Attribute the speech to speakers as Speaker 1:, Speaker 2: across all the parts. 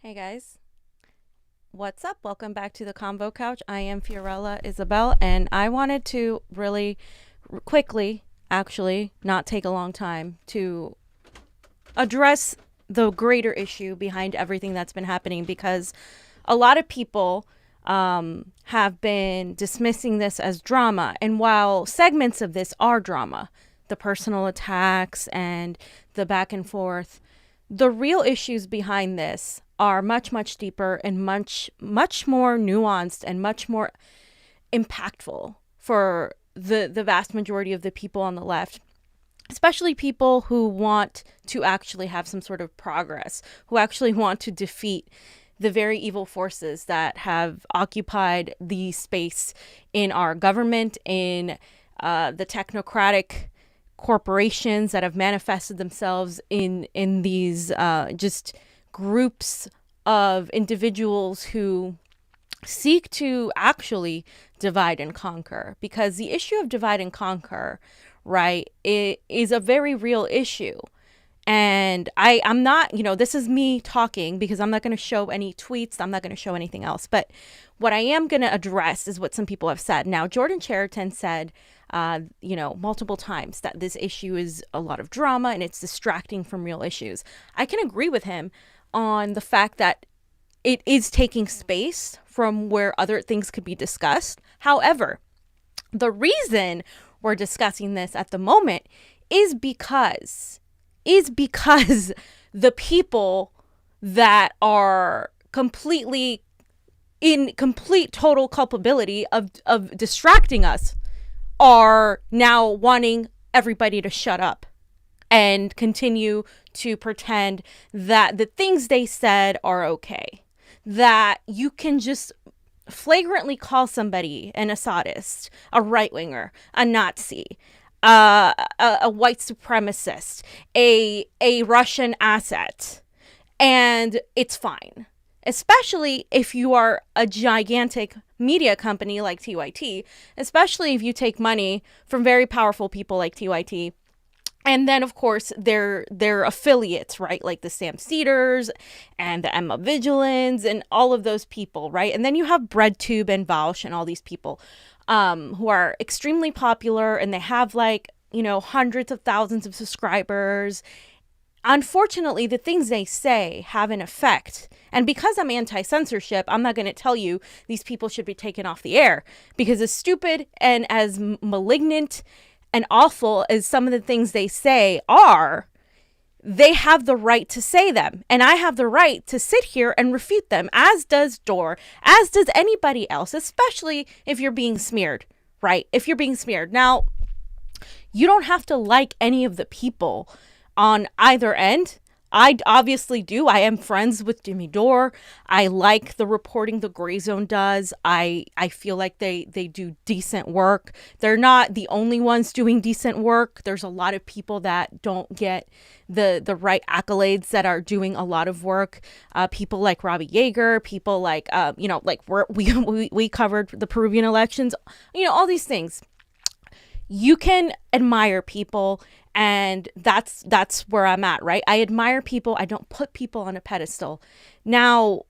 Speaker 1: Hey guys, what's up? Welcome back to the Convo Couch. I am Fiorella Isabel, and I wanted to really quickly, actually, not take a long time, to address the greater issue behind everything that's been happening, because a lot of people have been dismissing this as drama. And while segments of this are drama, the personal attacks and the back and forth, the real issues behind this are much, much deeper and much, much more nuanced and much more impactful for the vast majority of the people on the left, especially people who want to actually have some sort of progress, who actually want to defeat the very evil forces that have occupied the space in our government, in the technocratic corporations that have manifested themselves in these just groups of individuals who seek to actually divide and conquer. Because the issue of divide and conquer, right, it is a very real issue. And I'm not, this is me talking because I'm not going to show any tweets. I'm not going to show anything else. But what I am going to address is what some people have said. Now, Jordan Chariton said, multiple times that this issue is a lot of drama and it's distracting from real issues. I can agree with him on the fact that it is taking space from where other things could be discussed. However, the reason we're discussing this at the moment is because the people that are completely in complete total culpability of distracting us are now wanting everybody to shut up and continue to pretend that the things they said are okay, that you can just flagrantly call somebody an Assadist, a right-winger, a Nazi, a white supremacist, a Russian asset, and it's fine. Especially if you are a gigantic media company like TYT, especially if you take money from very powerful people like TYT. And then, of course, their affiliates, right? Like the Sam Cedars and the Emma Vigilance and all of those people, right? And then you have BreadTube and Vaush and all these people who are extremely popular, and they have hundreds of thousands of subscribers. Unfortunately, the things they say have an effect. And because I'm anti-censorship, I'm not going to tell you these people should be taken off the air, because as stupid and as malignant and awful as some of the things they say are, they have the right to say them. And I have the right to sit here and refute them, as does Dore, as does anybody else, especially if you're being smeared, right? If you're being smeared. Now, you don't have to like any of the people on either end. I obviously do. I am friends with Jimmy Dore. I like the reporting the Gray Zone does. I feel like they do decent work. They're not the only ones doing decent work. There's a lot of people that don't get the right accolades that are doing a lot of work. People like Robbie Yeager, people like, we covered the Peruvian elections, all these things. You can admire people, and that's where I'm at, right? I admire people. I don't put people on a pedestal. Now,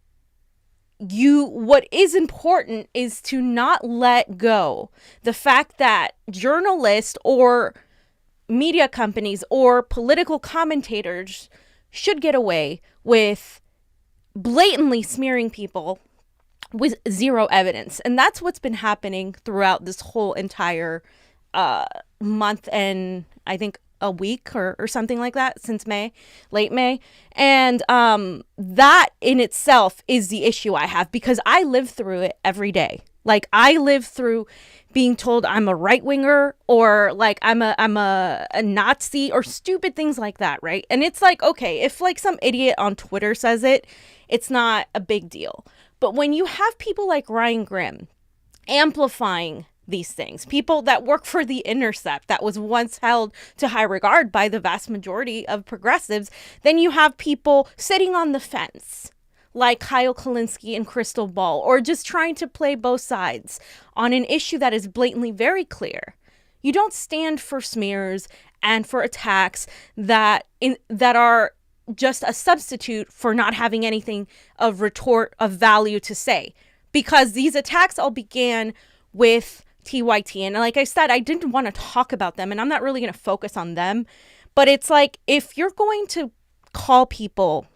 Speaker 1: what is important is to not let go the fact that journalists or media companies or political commentators should get away with blatantly smearing people with zero evidence. And that's what's been happening throughout this whole entire month, and I think a week or something like that, since late May. And that in itself is the issue I have, because I live through it every day. Like, I live through being told I'm a right winger, or like I'm a Nazi, or stupid things like that, right? And it's like, okay, if like some idiot on Twitter says it, it's not a big deal. But when you have people like Ryan Grimm amplifying these things, people that work for The Intercept, that was once held to high regard by the vast majority of progressives, then you have people sitting on the fence like Kyle Kalinske and Crystal Ball, or just trying to play both sides on an issue that is blatantly very clear. You don't stand for smears and for attacks that are just a substitute for not having anything of retort of value to say, because these attacks all began with TYT. And like I said, I didn't want to talk about them, and I'm not really going to focus on them. But it's like, if you're going to call people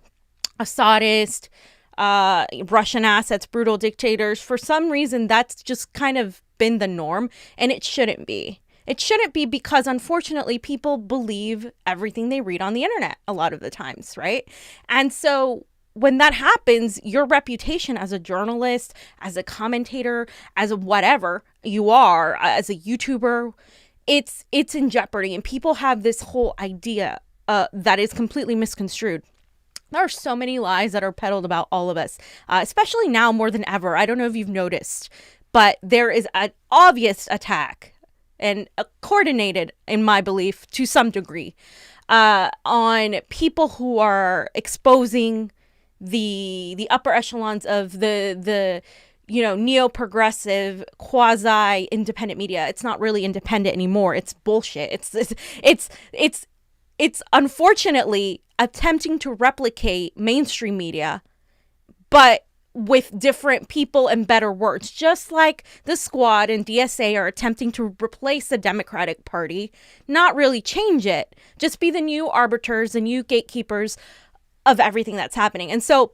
Speaker 1: Assadist, Russian assets, brutal dictators, for some reason, that's just kind of been the norm, and it shouldn't be. It shouldn't be, because unfortunately people believe everything they read on the internet a lot of the times, right? And so when that happens, your reputation as a journalist, as a commentator, as a whatever you are, as a YouTuber, it's in jeopardy. And people have this whole idea that is completely misconstrued. There are so many lies that are peddled about all of us, especially now more than ever. I don't know if you've noticed, but there is an obvious attack, and coordinated, in my belief, to some degree, on people who are exposing the upper echelons of the neo-progressive, quasi-independent media. It's not really independent anymore. It's bullshit. It's unfortunately attempting to replicate mainstream media, but with different people and better words, just like the Squad and DSA are attempting to replace the Democratic Party, not really change it, just be the new arbiters, the new gatekeepers of everything that's happening. And so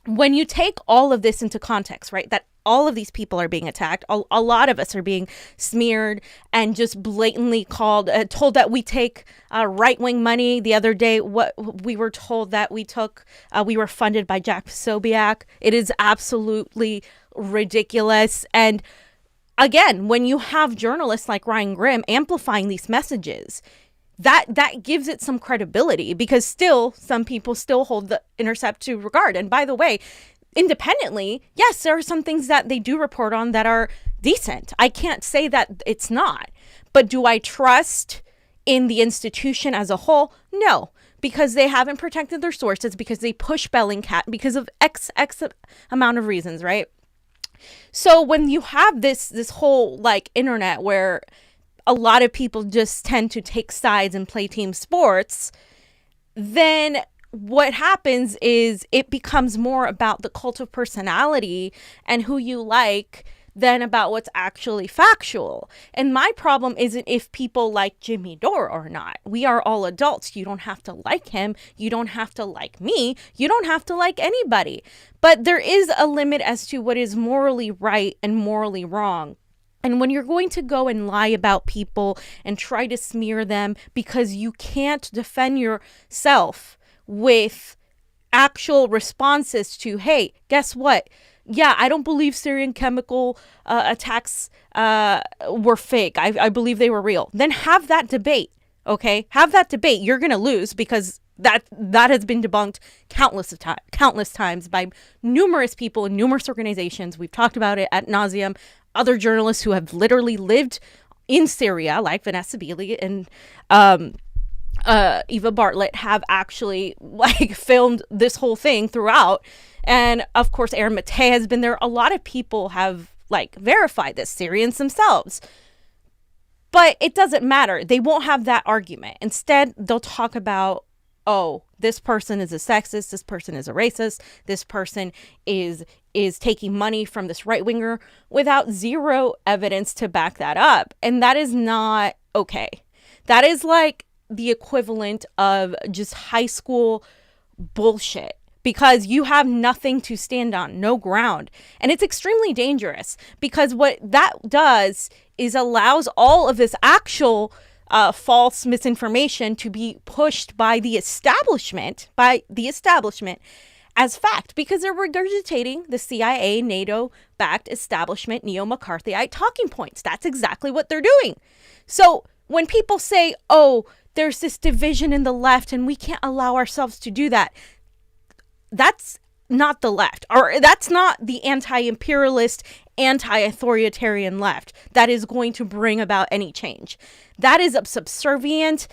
Speaker 1: when you take all of this into context, right, that all of these people are being attacked, a lot of us are being smeared and just blatantly told that we take right-wing money. The other day, what we were told that we took, we were funded by Jack Posobiec. It is absolutely ridiculous. And again, when you have journalists like Ryan Grimm amplifying these messages, that gives it some credibility, because still some people still hold the Intercept to regard. And by the way, independently, yes, there are some things that they do report on that are decent. I can't say that it's not. But do I trust in the institution as a whole? No, because they haven't protected their sources, because they push Bellingcat, because of X amount of reasons, right? So when you have this whole like internet where a lot of people just tend to take sides and play team sports, then what happens is it becomes more about the cult of personality and who you like than about what's actually factual. And my problem isn't if people like Jimmy Dore or not. We are all adults. You don't have to like him. You don't have to like me. You don't have to like anybody. But there is a limit as to what is morally right and morally wrong. And when you're going to go and lie about people and try to smear them because you can't defend yourself with actual responses to, hey, guess what? Yeah, I don't believe Syrian chemical attacks were fake. I believe they were real. Then have that debate, okay? Have that debate. You're going to lose, because that has been debunked countless times by numerous people in numerous organizations. We've talked about it ad nauseum. Other journalists who have literally lived in Syria, like Vanessa Beeley and Eva Bartlett, have actually like filmed this whole thing throughout. And of course, Aaron Matei has been there. A lot of people have like verified this, Syrians themselves. But it doesn't matter. They won't have that argument. Instead, they'll talk about, oh, this person is a sexist, this person is a racist, this person is taking money from this right-winger, without zero evidence to back that up. And that is not okay. That is like the equivalent of just high school bullshit, because you have nothing to stand on, no ground. And it's extremely dangerous, because what that does is allows all of this actual false misinformation to be pushed by the establishment as fact, because they're regurgitating the CIA, NATO-backed establishment, neo-McCarthyite talking points. That's exactly what they're doing. So when people say, oh, there's this division in the left and we can't allow ourselves to do that, that's not the left, or that's not the anti-imperialist, anti-authoritarian left that is going to bring about any change. That is a subservient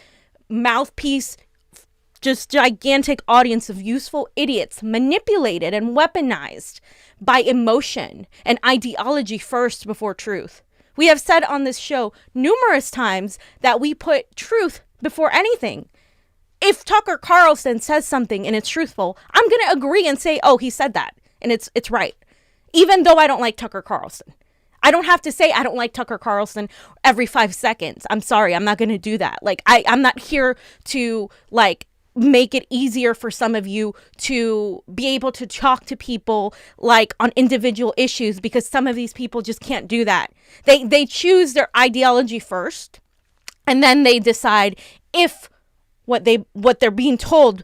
Speaker 1: mouthpiece, just gigantic audience of useful idiots manipulated and weaponized by emotion and ideology first before truth. We have said on this show numerous times that we put truth before anything. if Tucker Carlson says something and it's truthful, I'm going to agree and say, oh, he said that and it's right. Even though I don't like Tucker Carlson. I don't have to say I don't like Tucker Carlson every 5 seconds. I'm sorry. I'm not going to do that. Like, I'm not here to, like, make it easier for some of you to be able to talk to people, like, on individual issues, because some of these people just can't do that. They choose their ideology first, and then they decide if what they're being told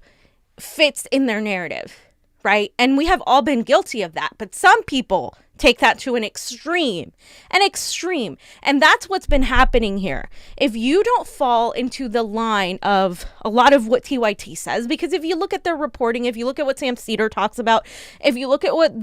Speaker 1: fits in their narrative, right? And we have all been guilty of that, but some people take that to an extreme. And that's what's been happening here. If you don't fall into the line of a lot of what TYT says, because if you look at their reporting, if you look at what Sam Cedar talks about, if you look at what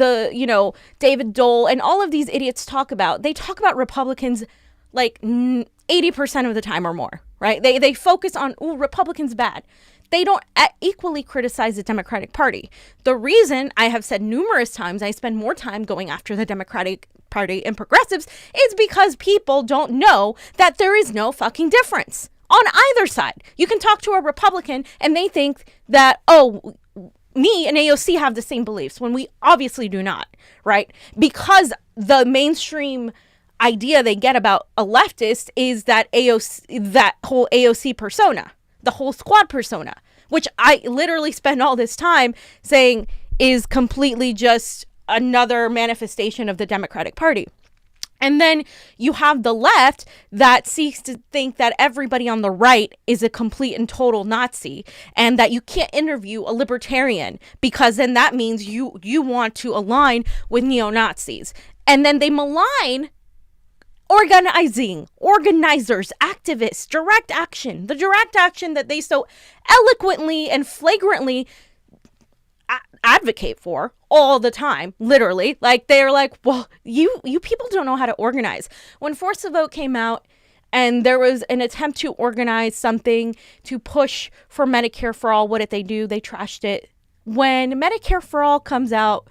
Speaker 1: David Dole and all of these idiots talk about, they talk about Republicans like 80% of the time or more, right? They focus on, Republicans bad. They don't equally criticize the Democratic Party. The reason I have said numerous times I spend more time going after the Democratic Party and progressives is because people don't know that there is no fucking difference on either side. You can talk to a Republican and they think that, oh, me and AOC have the same beliefs when we obviously do not, right? Because the mainstream idea they get about a leftist is that whole AOC persona, the whole squad persona, which I literally spend all this time saying is completely just another manifestation of the Democratic Party. And then you have the left that seeks to think that everybody on the right is a complete and total Nazi, and that you can't interview a libertarian because then that means you want to align with neo-Nazis. And then they malign organizers, activists, direct action, the direct action that they so eloquently and flagrantly advocate for all the time, literally. Like, they're like, well, you people don't know how to organize. When Force the Vote came out and there was an attempt to organize something to push for Medicare for All, what did they do? They trashed it. When Medicare for All comes out,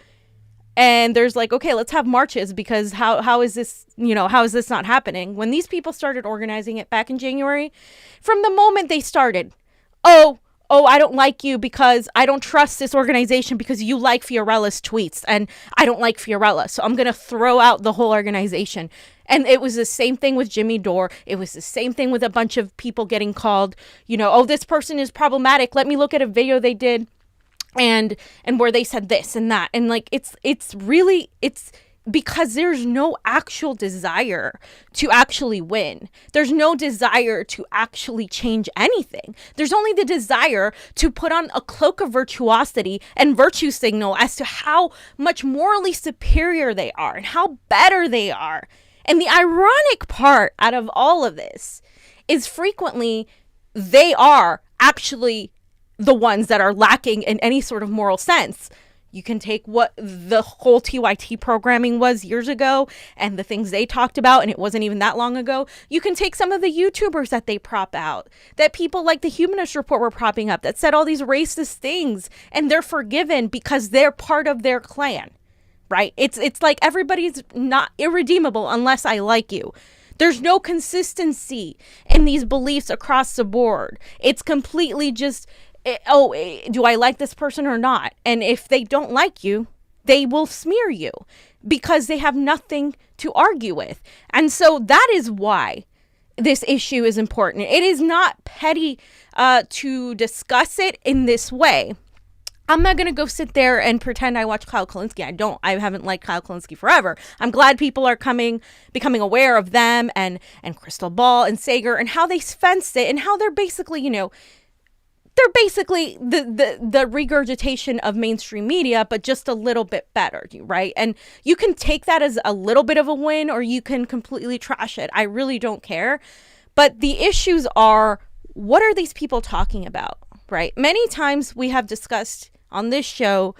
Speaker 1: and there's like, okay, let's have marches because how is this not happening? When these people started organizing it back in January, from the moment they started, oh, I don't like you because I don't trust this organization because you like Fiorella's tweets and I don't like Fiorella. So I'm going to throw out the whole organization. And it was the same thing with Jimmy Dore. It was the same thing with a bunch of people getting called, oh, this person is problematic. Let me look at a video they did. And where they said this and that. And like, it's because there's no actual desire to actually win. There's no desire to actually change anything. There's only the desire to put on a cloak of virtuosity and virtue signal as to how much morally superior they are and how better they are. And the ironic part out of all of this is frequently they are actually the ones that are lacking in any sort of moral sense. You can take what the whole TYT programming was years ago and the things they talked about, and it wasn't even that long ago. You can take some of the YouTubers that they prop out, that people like the Humanist Report were propping up, that said all these racist things, and they're forgiven because they're part of their clan, right? It's like everybody's not irredeemable unless I like you. There's no consistency in these beliefs across the board. It's completely just, do I like this person or not? And if they don't like you, they will smear you because they have nothing to argue with. And so that is why this issue is important. It is not petty to discuss it in this way. I'm not going to go sit there and pretend I watch Kyle Kulinski. I haven't liked Kyle Kulinski forever. I'm glad people are becoming aware of them and Crystal Ball and Sager and how they fenced it and how they're basically, they're basically the regurgitation of mainstream media, but just a little bit better, right? And you can take that as a little bit of a win or you can completely trash it. I really don't care. But the issues are, what are these people talking about, right? Many times we have discussed on this show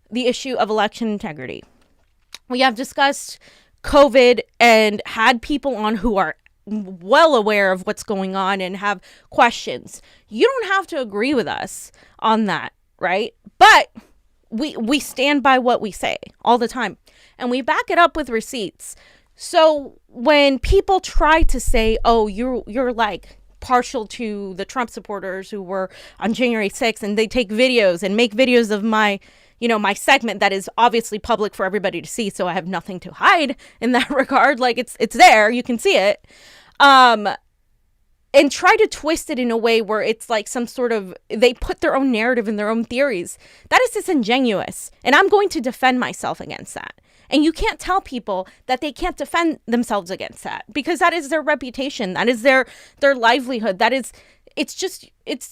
Speaker 1: the issue of election integrity. We have discussed COVID and had people on who are well aware of what's going on and have questions. You don't have to agree with us on that, right? But we stand by what we say all the time and we back it up with receipts. So when people try to say, oh, you're like partial to the Trump supporters who were on January 6th, and they take videos and make videos of my, my segment that is obviously public for everybody to see. So I have nothing to hide in that regard. Like it's there, you can see it. And try to twist it in a way where it's like some sort of, they put their own narrative and their own theories. That is disingenuous. And I'm going to defend myself against that. And you can't tell people that they can't defend themselves against that, because that is their reputation. That is their livelihood. It's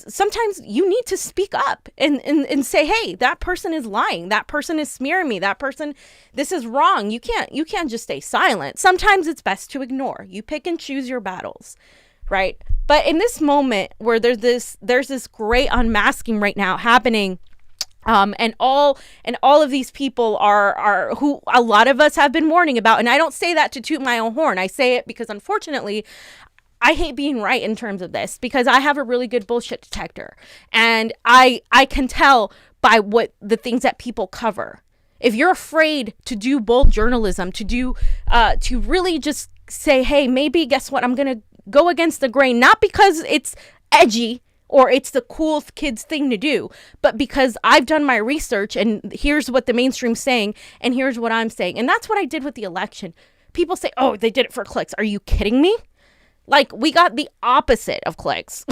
Speaker 1: sometimes you need to speak up and say, hey, that person is lying. That person is smearing me. That person, this is wrong. You can't just stay silent. Sometimes it's best to ignore. You pick and choose your battles. Right. But in this moment where there's this great unmasking right now happening, and all of these people are who a lot of us have been warning about. And I don't say that to toot my own horn. I say it because, unfortunately, I hate being right in terms of this, because I have a really good bullshit detector, and I can tell by what the things that people cover. If you're afraid to do bold journalism, to really just say, hey, maybe guess what, I'm going to go against the grain, not because it's edgy or it's the cool kids thing to do, but because I've done my research and here's what the mainstream's saying and here's what I'm saying. And that's what I did with the election. People say, oh, they did it for clicks. Are you kidding me? Like, we got the opposite of clicks.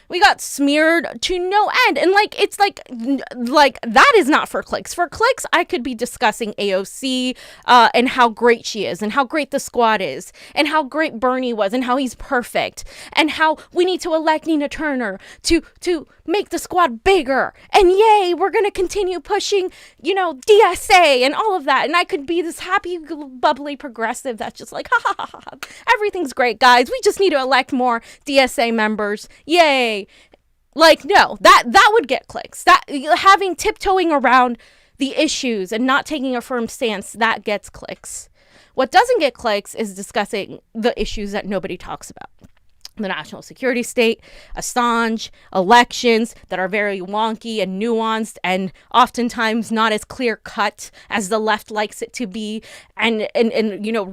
Speaker 1: We got smeared to no end. And it's like that is not for clicks. For clicks, I could be discussing AOC and how great she is and how great the squad is and how great Bernie was and how he's perfect and how we need to elect Nina Turner to make the squad bigger. And yay, we're going to continue pushing, DSA and all of that. And I could be this happy, bubbly progressive that's just like, ha ha ha ha, everything's great, guys. We just need to elect more DSA members. Yay. No, that would get clicks. That having tiptoeing around the issues and not taking a firm stance, that gets clicks. What doesn't get clicks is discussing the issues that nobody talks about. The national security state, Assange, elections that are very wonky and nuanced and oftentimes not as clear cut as the left likes it to be, and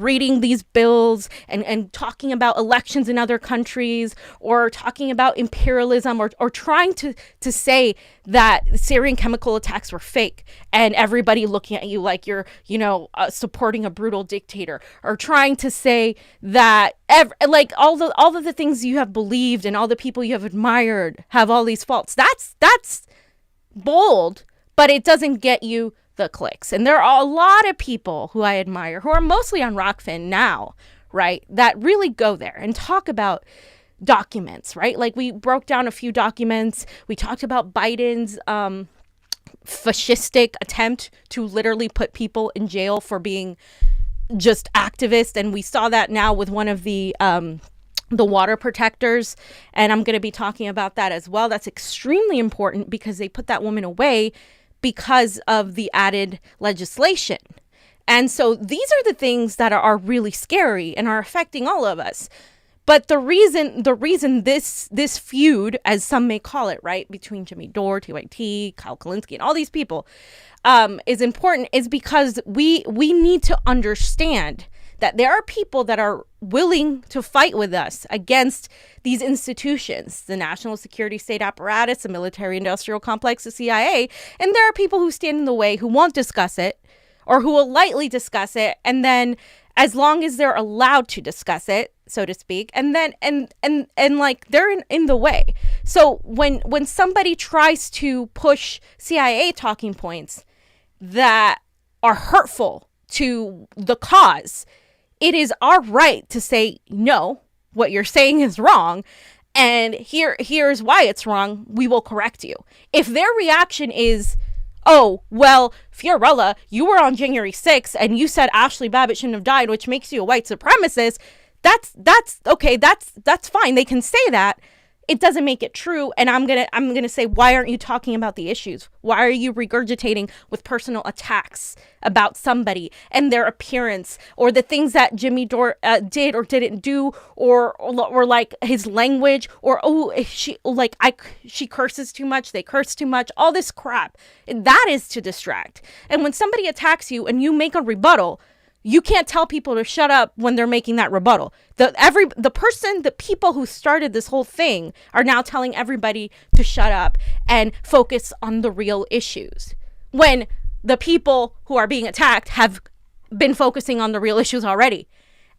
Speaker 1: reading these bills and talking about elections in other countries, or talking about imperialism, or trying to say that Syrian chemical attacks were fake and everybody looking at you like you're supporting a brutal dictator, or trying to say that all of the things you have believed and all the people you have admired have all these faults. That's bold, but it doesn't get you the clicks. And there are a lot of people who I admire who are mostly on Rokfin now, right, that really go there and talk about documents, right? Like, we broke down a few documents. We talked about Biden's fascistic attempt to literally put people in jail for being just activists, and we saw that now with one of the water protectors, and I'm going to be talking about that as well. That's extremely important because they put that woman away because of the added legislation. And so these are the things that are really scary and are affecting all of us. But the reason this feud, as some may call it, right, between Jimmy Dore, TYT, Kyle Kulinski, and all these people, is important, is because we need to understand that there are people that are willing to fight with us against these institutions, the national security state apparatus, the military industrial complex, the CIA, and there are people who stand in the way, who won't discuss it, or who will lightly discuss it, and then as long as they're allowed to discuss it, so to speak, and then they're in the way. So when somebody tries to push CIA talking points that are hurtful to the cause, it is our right to say, no, what you're saying is wrong, and here's why it's wrong. We will correct you. If their reaction is, oh, well, Fiorella, you were on January 6th and you said Ashley Babbitt shouldn't have died, which makes you a white supremacist. That's okay. That's fine. They can say that. It doesn't make it true. And I'm gonna say, why aren't you talking about the issues? Why are you regurgitating with personal attacks about somebody and their appearance, or the things that Jimmy Dore did or didn't do, or like his language, or she curses too much, they curse too much, all this crap. That is to distract. And when somebody attacks you and you make a rebuttal, You can't tell people to shut up when they're making that rebuttal. The people who started this whole thing are now telling everybody to shut up and focus on the real issues, when the people who are being attacked have been focusing on the real issues already,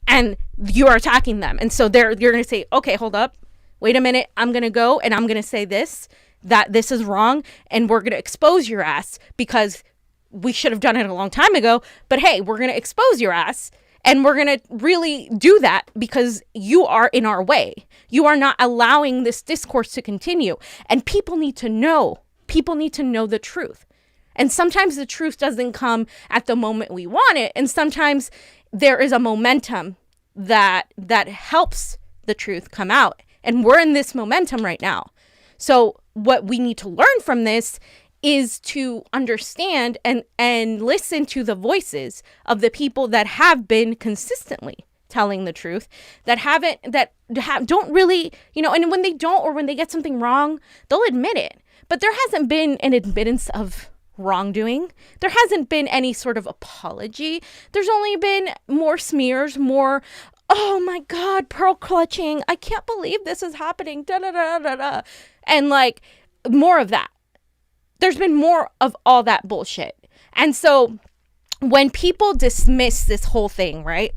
Speaker 1: and you're attacking them. And so you're going to say, okay, hold up, wait a minute, I'm going to go and I'm going to say that this is wrong, and we're going to expose your ass because we should have done it a long time ago, but hey, we're going to expose your ass, and we're going to really do that because you are in our way. You are not allowing this discourse to continue, and people need to know the truth. And sometimes the truth doesn't come at the moment we want it, and sometimes there is a momentum that helps the truth come out, and we're in this momentum right now. So what we need to learn from this is to understand and listen to the voices of the people that have been consistently telling the truth, don't really, and when they don't, or when they get something wrong, they'll admit it. But there hasn't been an admittance of wrongdoing. There hasn't been any sort of apology. There's only been more smears, more, oh my God, pearl clutching. I can't believe this is happening. Da da da da da. And like more of that. There's been more of all that bullshit. And so when people dismiss this whole thing, right?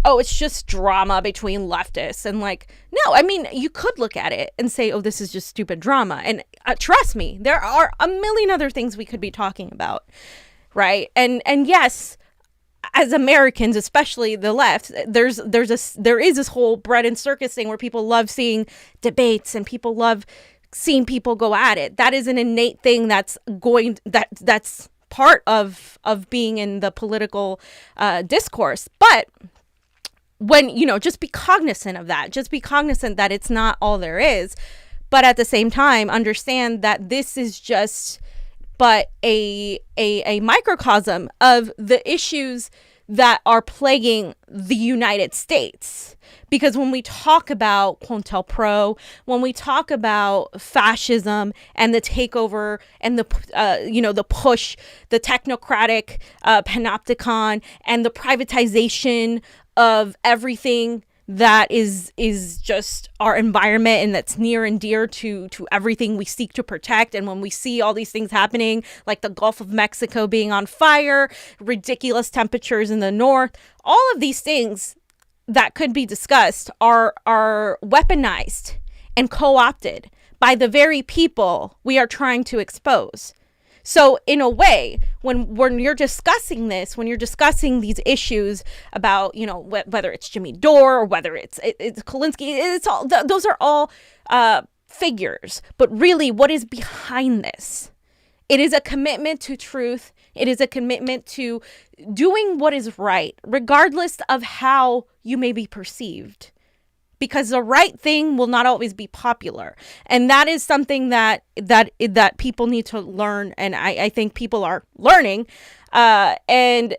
Speaker 1: Oh, it's just drama between leftists. And like, no, I mean, you could look at it and say, oh, this is just stupid drama. And trust me, there are a million other things we could be talking about, right? And yes, as Americans, especially the left, there is this whole bread and circus thing where people love seeing debates and people love seeing people go at it. That is an innate thing that's part of being in the political discourse. But when, just be cognizant of that. Just be cognizant that it's not all there is. But at the same time, understand that this is just but a microcosm of the issues that are plaguing the United States. Because when we talk about COINTELPRO, when we talk about fascism and the takeover and the push, the technocratic panopticon and the privatization of everything that is just our environment and that's near and dear to everything we seek to protect. And when we see all these things happening, like the Gulf of Mexico being on fire, ridiculous temperatures in the north, all of these things that could be discussed are weaponized and co-opted by the very people we are trying to expose. So in a way, when you're discussing this, when you're discussing these issues about, whether it's Jimmy Dore or whether it's Kulinski, it's all, those are all figures. But really, what is behind this? It is a commitment to truth. It is a commitment to doing what is right, regardless of how you may be perceived. Because the right thing will not always be popular. And that is something that people need to learn. And I think people are learning. And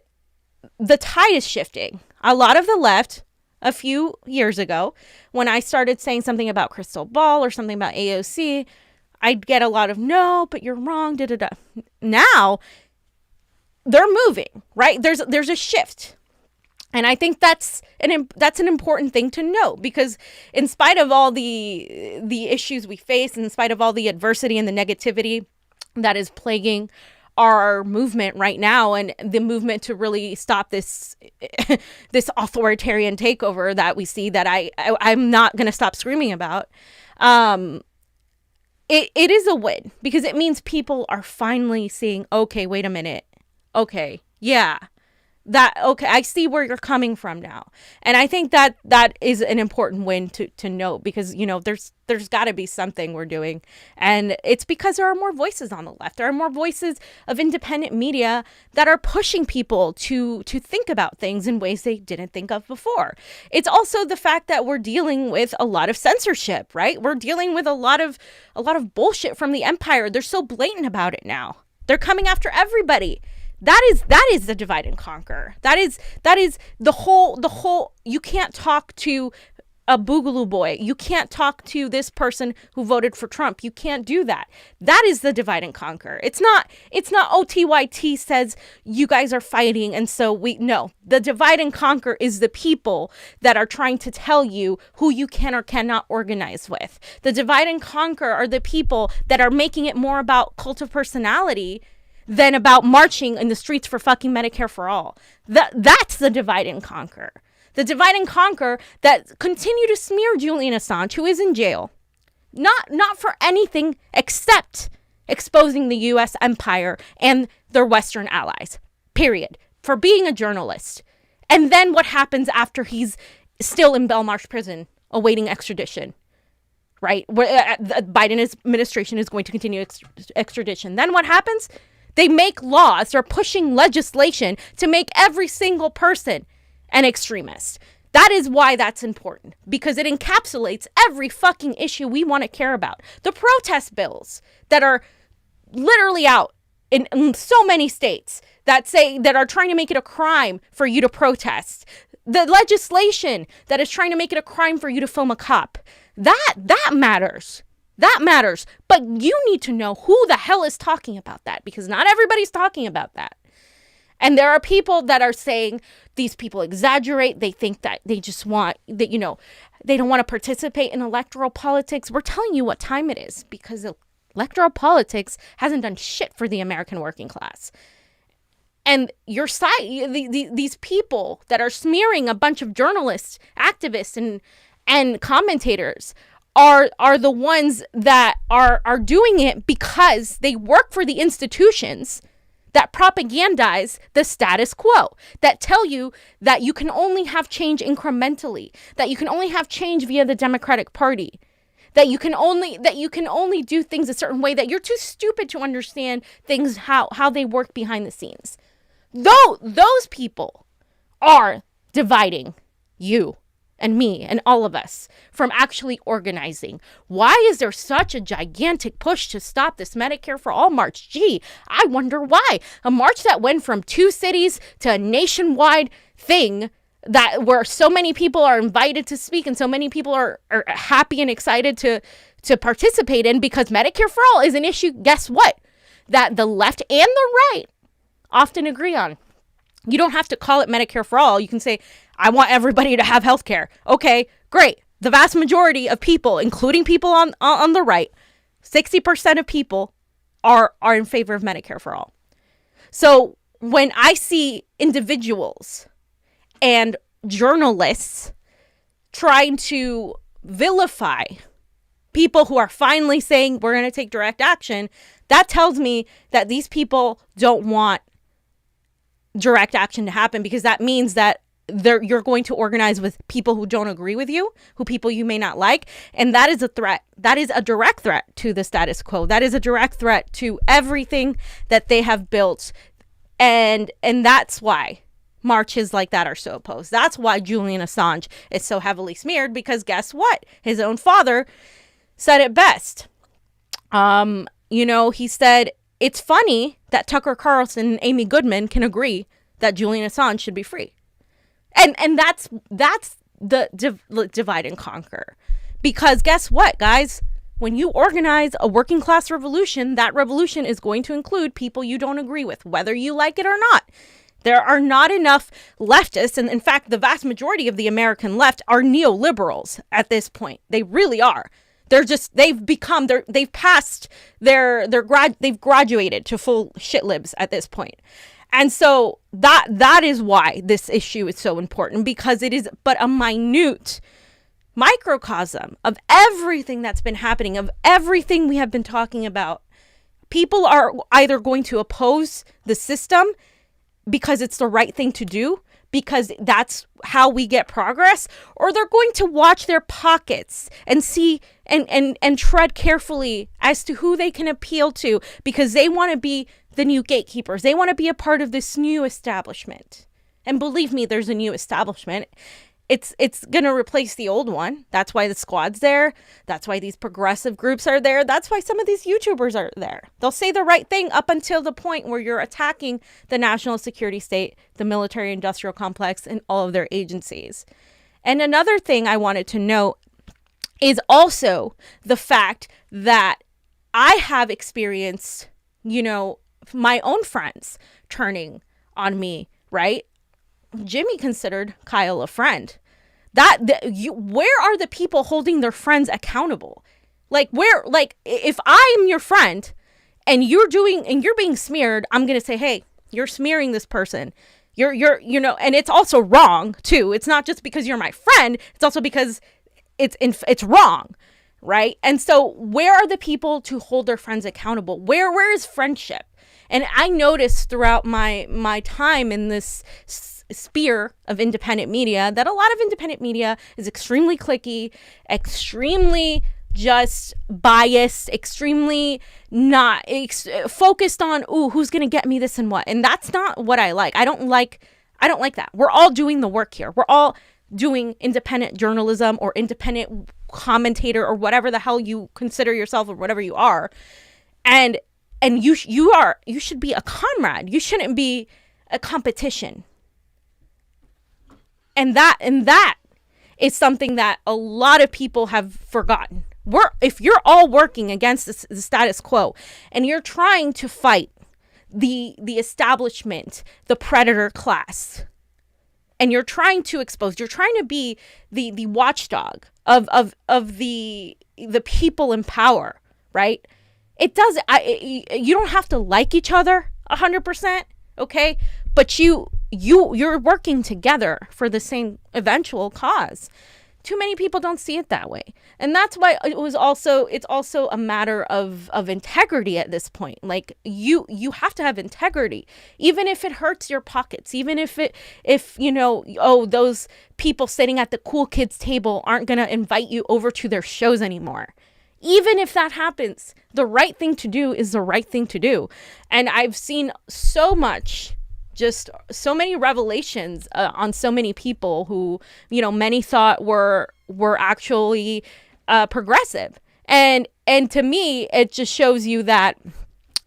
Speaker 1: the tide is shifting. A lot of the left, a few years ago, when I started saying something about Crystal Ball or something about AOC, I'd get a lot of, no, but you're wrong, da da da. Now, they're moving, right? There's a shift. And I think that's an important thing to note, because in spite of all the issues we face, in spite of all the adversity and the negativity that is plaguing our movement right now, and the movement to really stop this authoritarian takeover that we see, that I'm not going to stop screaming about, it is a win, because it means people are finally seeing, okay, wait a minute. Okay, yeah. Okay, I see where you're coming from now. And I think that is an important win to note, because, there's got to be something we're doing. And it's because there are more voices on the left. There are more voices of independent media that are pushing people to think about things in ways they didn't think of before. It's also the fact that we're dealing with a lot of censorship, right? We're dealing with a lot of bullshit from the empire. They're so blatant about it now. They're coming after everybody. That is the divide and conquer. That is the whole, you can't talk to a boogaloo boy. You can't talk to this person who voted for Trump. You can't do that. That is the divide and conquer. It's not OTYT says you guys are fighting and so no. The divide and conquer is the people that are trying to tell you who you can or cannot organize with. The divide and conquer are the people that are making it more about cult of personality than about marching in the streets for fucking Medicare for all. That's the divide and conquer. The divide and conquer that continue to smear Julian Assange, who is in jail, not for anything except exposing the U.S. empire and their Western allies, period, for being a journalist. And then what happens after he's still in Belmarsh prison awaiting extradition, right? Where the Biden administration is going to continue extradition. Then what happens? They make laws, they're pushing legislation to make every single person an extremist. That is why that's important, because it encapsulates every fucking issue we want to care about. The protest bills that are literally out in so many states that are trying to make it a crime for you to protest. The legislation that is trying to make it a crime for you to film a cop. That matters. That matters. But you need to know who the hell is talking about that, because not everybody's talking about that. And there are people that are saying these people exaggerate. They think that they just want that, they don't want to participate in electoral politics. We're telling you what time it is, because electoral politics hasn't done shit for the American working class. And your side, these people that are smearing a bunch of journalists, activists, and commentators are the ones that are doing it because they work for the institutions that propagandize the status quo, that tell you that you can only have change incrementally, that you can only have change via the Democratic Party, that you can only do things a certain way, that you're too stupid to understand things how they work behind the scenes. Those people are dividing you and me and all of us from actually organizing. Why is there such a gigantic push to stop this Medicare for All march? Gee, I wonder why. A march that went from 2 cities to a nationwide thing where so many people are invited to speak and so many people are happy and excited to participate in, because Medicare for All is an issue, guess what, that the left and the right often agree on. You don't have to call it Medicare for All. You can say, I want everybody to have health care. Okay, great. The vast majority of people, including people on the right, 60% of people are in favor of Medicare for All. So when I see individuals and journalists trying to vilify people who are finally saying we're going to take direct action, that tells me that these people don't want direct action to happen, because that means that you're going to organize with people who don't agree with you, people you may not like. And that is a threat. That is a direct threat to the status quo. That is a direct threat to everything that they have built. And that's why marches like that are so opposed. That's why Julian Assange is so heavily smeared, because guess what? His own father said it best. He said, it's funny that Tucker Carlson and Amy Goodman can agree that Julian Assange should be free. And that's the divide and conquer. Because guess what, guys? When you organize a working class revolution, that revolution is going to include people you don't agree with, whether you like it or not. There are not enough leftists, and in fact, the vast majority of the American left are neoliberals at this point. They really are. They've graduated to full shit libs at this point. And so that is why this issue is so important, because it is but a minute microcosm of everything that's been happening, of everything we have been talking about. People are either going to oppose the system because it's the right thing to do, because that's how we get progress, or they're going to watch their pockets and see and tread carefully as to who they can appeal to, because they want to be the new gatekeepers. They want to be a part of this new establishment. And believe me, there's a new establishment. It's going to replace the old one. That's why the squad's there. That's why these progressive groups are there. That's why some of these YouTubers are there. They'll say the right thing up until the point where you're attacking the national security state, the military industrial complex, and all of their agencies. And another thing I wanted to note is also the fact that I have experienced, my own friends turning on me, right? Jimmy considered Kyle a friend. Where are the people holding their friends accountable? If I'm your friend and you're being smeared, I'm going to say, hey, you're smearing this person. And it's also wrong too. It's not just because you're my friend. It's also because it's wrong. Right. And so where are the people to hold their friends accountable? Where is friendship? And I noticed throughout my time in this sphere of independent media that a lot of independent media is extremely cliquey, extremely just biased, extremely not focused on, who's going to get me this and what. And that's not what I like. I don't like that. We're all doing the work here. We're all doing independent journalism or independent commentator or whatever the hell you consider yourself or whatever you are. And you should be a comrade. You shouldn't be a competition. And that is something that a lot of people have forgotten. If you're all working against the status quo and you're trying to fight the establishment, the predator class, and you're trying to be the watchdog of the people in power, right? You don't have to like each other 100%, okay? But you're working together for the same eventual cause. Too many people don't see it that way. And that's why it's also a matter of integrity at this point. Like you have to have integrity, even if it hurts your pockets, even if those people sitting at the cool kids table aren't going to invite you over to their shows anymore. Even if that happens, the right thing to do is the right thing to do. And I've seen so many revelations on so many people who, many thought were actually progressive. And to me, it just shows you that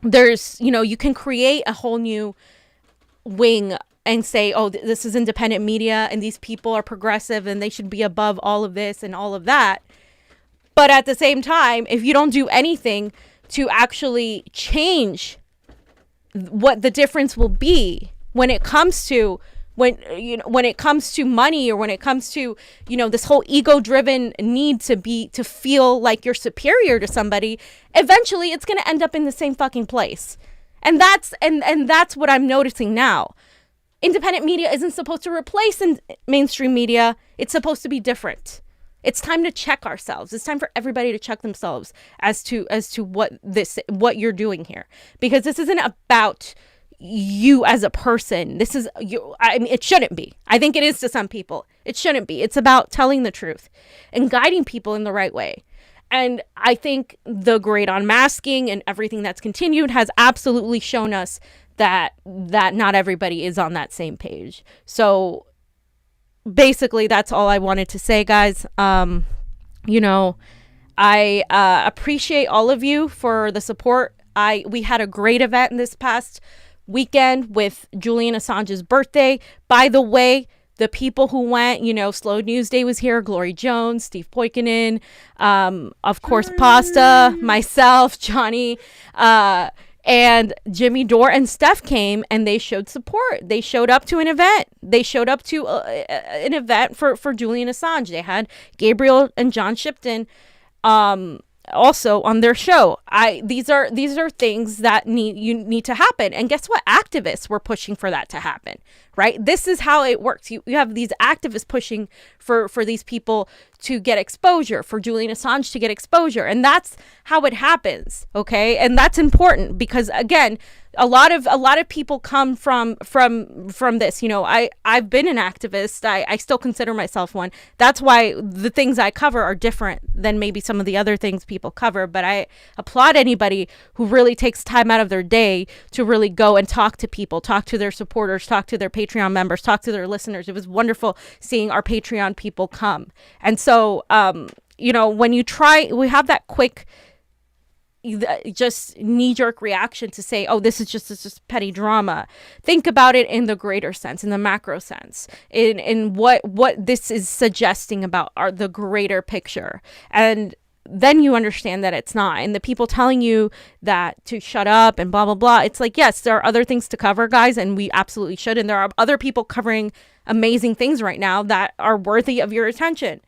Speaker 1: there's, you can create a whole new wing and say, oh, this is independent media and these people are progressive and they should be above all of this and all of that. But at the same time, if you don't do anything to actually change what the difference will be when it comes to money, or when it comes to, this whole ego-driven need to feel like you're superior to somebody, eventually it's going to end up in the same fucking place. And that's what I'm noticing now. Independent media isn't supposed to replace mainstream media. It's supposed to be different. It's time to check ourselves. It's time for everybody to check themselves as to what you're doing here, because this isn't about you as a person. This is you. I mean, it shouldn't be. I think it is to some people. It shouldn't be. It's about telling the truth and guiding people in the right way. And I think the great unmasking and everything that's continued has absolutely shown us that not everybody is on that same page. So basically, that's all I wanted to say, guys. I appreciate all of you for the support. We had a great event this past weekend with Julian Assange's birthday. By the way, the people who went, Slow News Day was here, Glory Jones, Steve Poikonen, of course, Pasta, myself, Jonny, and Jimmy Dore and Steph came and they showed support. They showed up to an event. They showed up to an event for Julian Assange. They had Gabriel and John Shipton also on their show. These are things that need to happen. And guess what? Activists were pushing for that to happen, right? This is how it works. You have these activists pushing for these people to get exposure, for Julian Assange to get exposure. And that's how it happens. Okay. And that's important because, again, a lot of people come from this. I've been an activist. I still consider myself one. That's why the things I cover are different than maybe some of the other things people cover. But I applaud anybody who really takes time out of their day to really go and talk to people, talk to their supporters, talk to their Patreon members, talk to their listeners. It was wonderful seeing our Patreon people come. And so, when we have that quick, just knee-jerk reaction to say, oh, this is just petty drama. Think about it in the greater sense, in the macro sense, in what this is suggesting about the greater picture. And then you understand that it's not. And the people telling you that to shut up and blah, blah, blah. It's like, yes, there are other things to cover, guys, and we absolutely should. And there are other people covering amazing things right now that are worthy of your attention.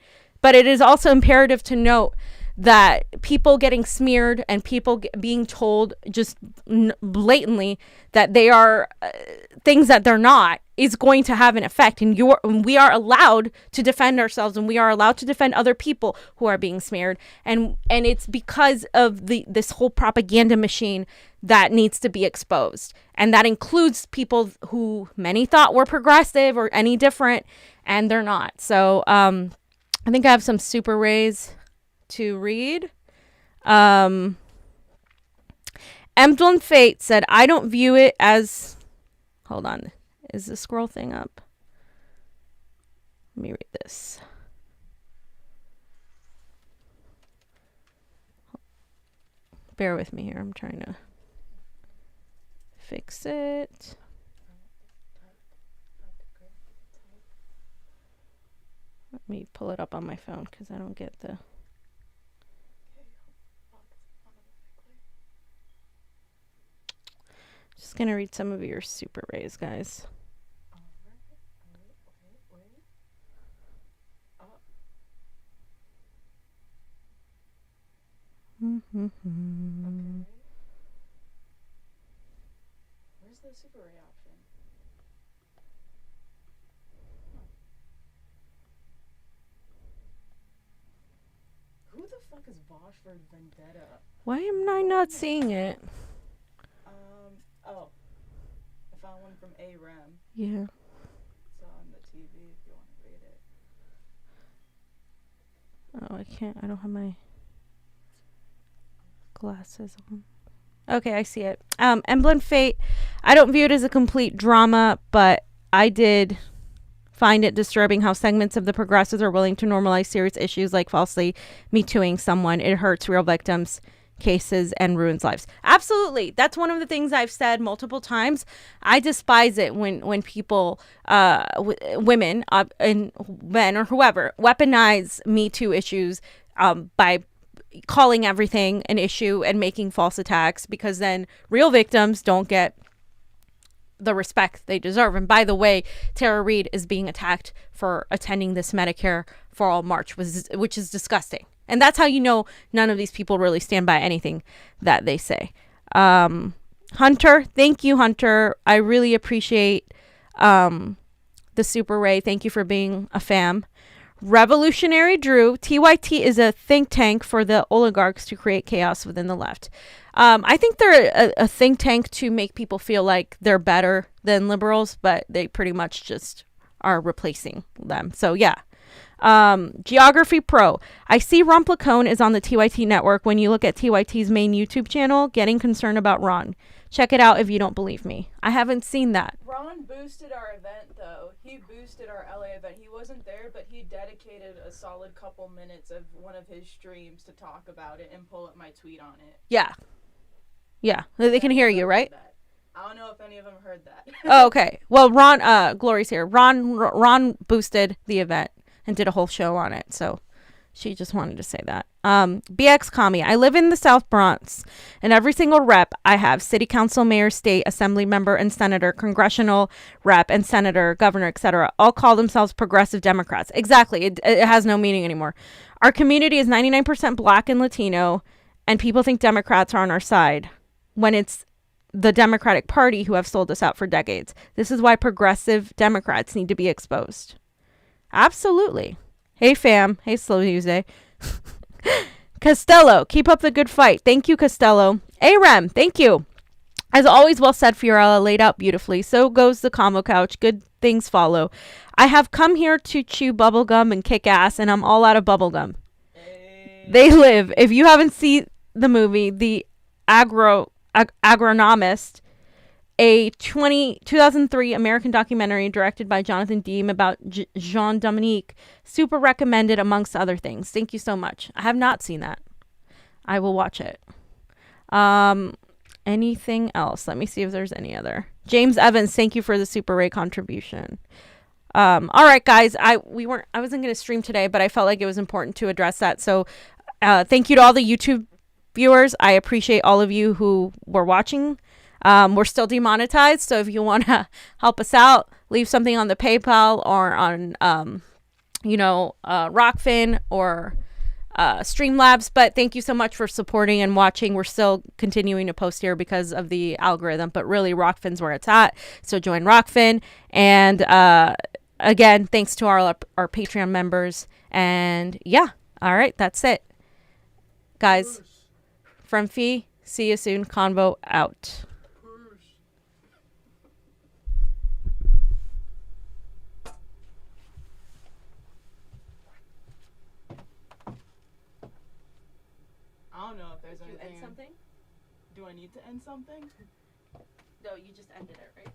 Speaker 1: But it is also imperative to note that people getting smeared and people being told just blatantly that they are things that they're not is going to have an effect. And we are allowed to defend ourselves, and we are allowed to defend other people who are being smeared. And it's because of this whole propaganda machine that needs to be exposed. And that includes people who many thought were progressive or any different, and they're not. So I think I have some super rays to read. Emblem Fate said, I don't view it as... Hold on. Is the scroll thing up? Let me read this. Bear with me here. I'm trying to fix it. Let me pull it up on my phone because I don't get the... Just going to read some of your super rays, guys. Okay. Where's the super ray option? Who the fuck is Vosh for Vendetta? Why am I not seeing it? Oh, I found one from A-Rem. Yeah. It's on the TV if you want to read it. Oh, I can't. I don't have my glasses on. Okay, I see it. Emblem Fate. I don't view it as a complete drama, but I did find it disturbing how segments of the progressives are willing to normalize serious issues like falsely Me Tooing someone. It hurts real victims' cases and ruins lives. Absolutely. That's one of the things I've said multiple times. I despise it when people, women and men or whoever, weaponize Me Too issues by calling everything an issue and making false attacks, because then real victims don't get the respect they deserve. And by the way, Tara Reid is being attacked for attending this Medicare for All March, which is disgusting. And that's how you know none of these people really stand by anything that they say. Hunter, thank you, Hunter. I really appreciate the super ray. Thank you for being a fam. Revolutionary Drew, TYT is a think tank for the oligarchs to create chaos within the left. I think they're a think tank to make people feel like they're better than liberals, but they pretty much just are replacing them. So yeah. Geography Pro. I see Ron Placone is on the TYT network when you look at TYT's main YouTube channel, getting concerned about Ron. Check it out if you don't believe me. I haven't seen that.
Speaker 2: Ron boosted our event, though. He boosted our LA event. He wasn't there, but he dedicated a solid couple minutes of one of his streams to talk about it and pull up my tweet on it.
Speaker 1: Yeah. Yeah. They can hear you, right?
Speaker 2: I don't know if any of them heard that.
Speaker 1: Oh, okay. Well, Ron, Glory's here. Ron boosted the event and did a whole show on it. So she just wanted to say that. BX Kami. I live in the South Bronx, and every single rep I have, city council, mayor, state, assembly member, and senator, congressional rep, and senator, governor, etc., all call themselves progressive Democrats. Exactly. It has no meaning anymore. Our community is 99% black and Latino, and people think Democrats are on our side when it's the Democratic Party who have sold us out for decades. This is why progressive Democrats need to be exposed. Absolutely. Hey, fam. Hey, Slow Tuesday. Costello, keep up the good fight. Thank you, Costello. A-Rem, thank you. As always, well said, Fiorella, laid out beautifully. So goes the Convo Couch. Good things follow. I have come here to chew bubblegum and kick ass, and I'm all out of bubblegum. Hey. They live. If you haven't seen the movie, The Agronomist, a 2003 American documentary directed by Jonathan Demme about Jean Dominique, super recommended amongst other things. Thank you so much. I have not seen that. I will watch it. Anything else? Let me see if there's any other. James Evans, thank you for the Super Ray contribution. All right, guys. I wasn't going to stream today, but I felt like it was important to address that. So, thank you to all the YouTube viewers. I appreciate all of you who were watching. We're still demonetized, so if you want to help us out, leave something on the PayPal or on, Rokfin or Streamlabs. But thank you so much for supporting and watching. We're still continuing to post here because of the algorithm, but really Rokfin's where it's at. So join Rokfin. And again, thanks to our Patreon members. And yeah, all right, that's it. Guys, from Fee, see you soon. Convo out.
Speaker 2: I don't know if there's anything.
Speaker 1: End something?
Speaker 2: Do I need to end something?
Speaker 1: No, you just ended it, right?